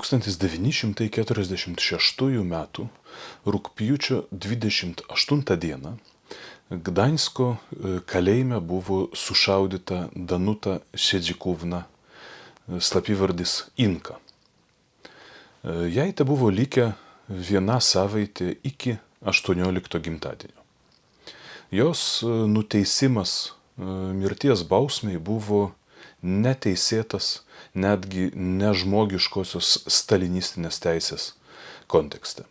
1946 m. rugpjūčio 28 d. Gdańsko kalėjime buvo sušaudyta Danuta Šedžikovna, slapyvardis Inka. Jai te buvo likę viena savaitė iki 18 gimtadienio. Jos nuteisimas mirties bausmei buvo neteisėtas netgi nežmogiškosios stalinistinės teisės kontekste.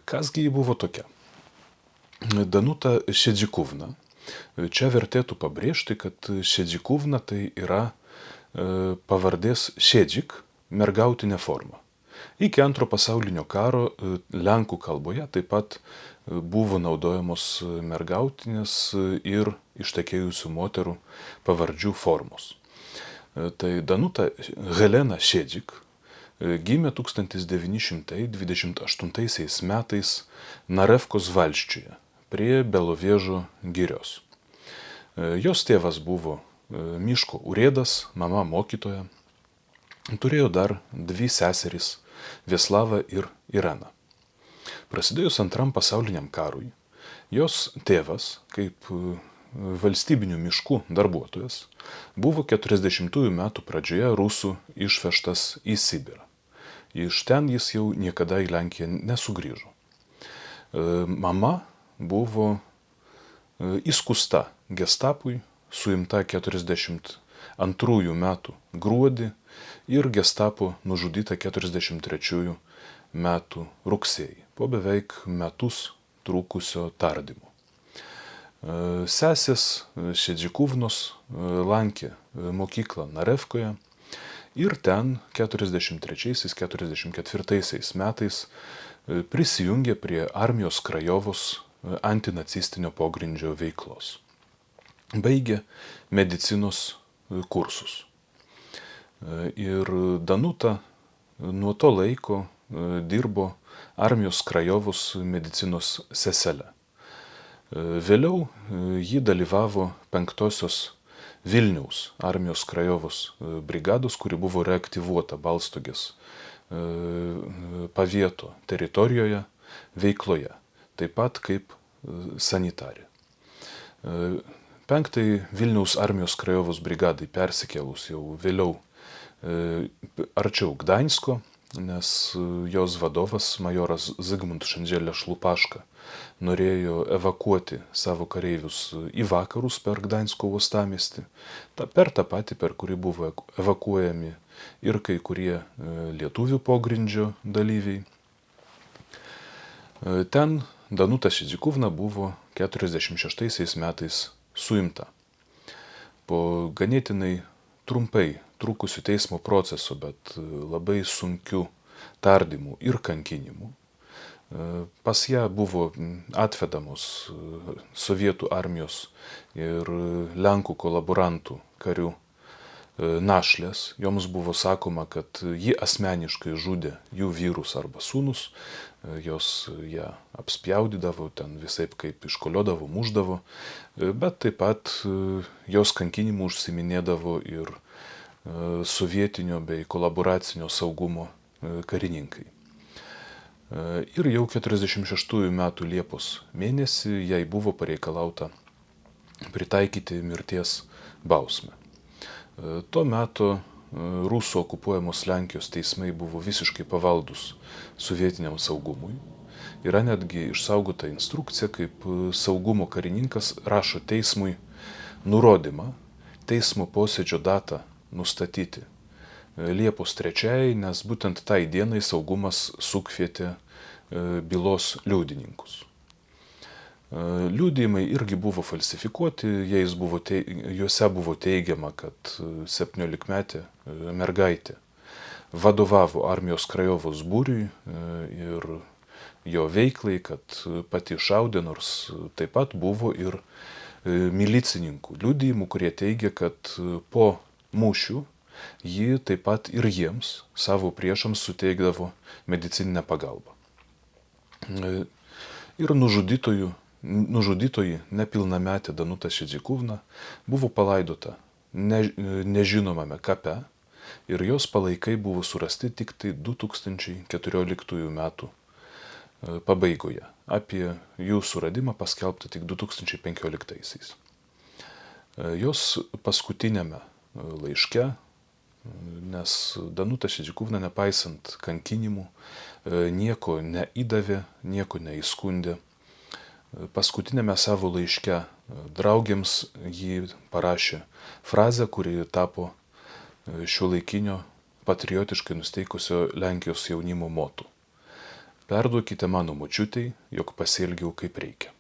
Kasgi ji buvo tokia? Danuta Šedžikovna. Čia vertėtų pabrėžti, kad Šedžikovna tai yra pavardės Šedžik mergautinė forma. Iki Antro pasaulinio karo lenkų kalboje taip pat buvo naudojamos mergautinės ir ištekėjusių moterų pavardžių formos. Tai Danuta Helena Šedžik gimė 1928 metais Narevkos valsčiuje prie Belovėžo girios. Jos tėvas buvo miško urėdas, mama mokytoja. Turėjo dar dvi seserys – Vieslava ir Irena. Prasidėjus Antram pasauliniam karui, jos tėvas, kaip valstybinių miškų darbuotojas, buvo 40-ųjų metų pradžioje rusų išvežtas į Sibirą. Iš ten jis jau niekada į Lenkiją nesugrįžo. Mama buvo įskusta gestapui, suimta 42 metų gruodį ir gestapo nužudyta 43 metų rugsėjį, po beveik metus trukusio tardymo. Sesės Šedžikovnos lankė mokyklą Narevkoje ir ten 43-44 metais prisijungė prie armijos Krajovos antinacistinio pogrindžio veiklos. Baigė medicinos kursus. Ir Danuta nuo to laiko dirbo armijos Krajovos medicinos sesele. Vėliau ji dalyvavo 5-osios Vilniaus armijos Krajovos brigados, kuri buvo reaktyvuota Balstogės pavieto teritorijoje veikloje, taip pat kaip sanitarė. 5-ai Vilniaus armijos Krajovos brigadai persikėlus jau vėliau arčiau Gdańsko, nes jos vadovas majoras Zigmund Šandželė Šlupaška norėjo evakuoti savo kareivius į vakarus per Gdańsko uostamiestį, per tą patį, per kurį buvo evakuojami ir kai kurie lietuvių pogrindžio dalyviai. Ten Danuta Šedžikovna buvo 46 metais suimta. Po ganėtinai trumpai trukusių teismo proceso, bet labai sunkių tardymų ir kankinimų, pas ją buvo atvedamos sovietų armijos ir lenkų kolaborantų karių našlės. Joms buvo sakoma, kad ji asmeniškai žudė jų vyrus arba sūnus, jos ją apspjaudydavo, ten visaip kaip iškoliodavo, muždavo, bet taip pat jos kankinimu užsiminėdavo ir sovietinio bei kolaboracinio saugumo karininkai. Ir jau 46 metų Liepos mėnesį jai buvo pareikalauta pritaikyti mirties bausmę. Tuo metu rusų okupuojamos Lenkijos teismai buvo visiškai pavaldus sovietiniam saugumui. Yra netgi išsaugota instrukcija, kaip saugumo karininkas rašo teismui nurodymą teismo posėdžio datą nustatyti Liepos 3, nes būtent tai dienai saugumas sukvietė bylos liudininkus. Liudijimai irgi buvo falsifikuoti, juose buvo teigiama, kad 17-metė mergaitė vadovavo armijos Krajovos būriui ir jo veiklai, kad pati šaudė, nors taip pat buvo ir milicininkų liudijimų, kurie teigia, kad po mūšių ji taip pat ir jiems, savo priešams, suteikdavo medicininę pagalbą. Ir nužudytoji nepilnametė Danuta Šedžikovna buvo palaidota nežinomame kape ir jos palaikai buvo surasti tik tai 2014 metų pabaigoje. Apie jų suradimą paskelbta tik 2015-aisiais. Jos paskutinėme laiške, nes Danuta Šidžiukūvna, nepaisant kankinimų, nieko neįdavė, nieko neįskundė. Paskutinėme savo laiške draugėms ji parašė frazę, kuri tapo šiuolaikinio patriotiškai nusteikusio Lenkijos jaunimo motu. Perduokite mano močiutei, jog pasielgiau kaip reikia.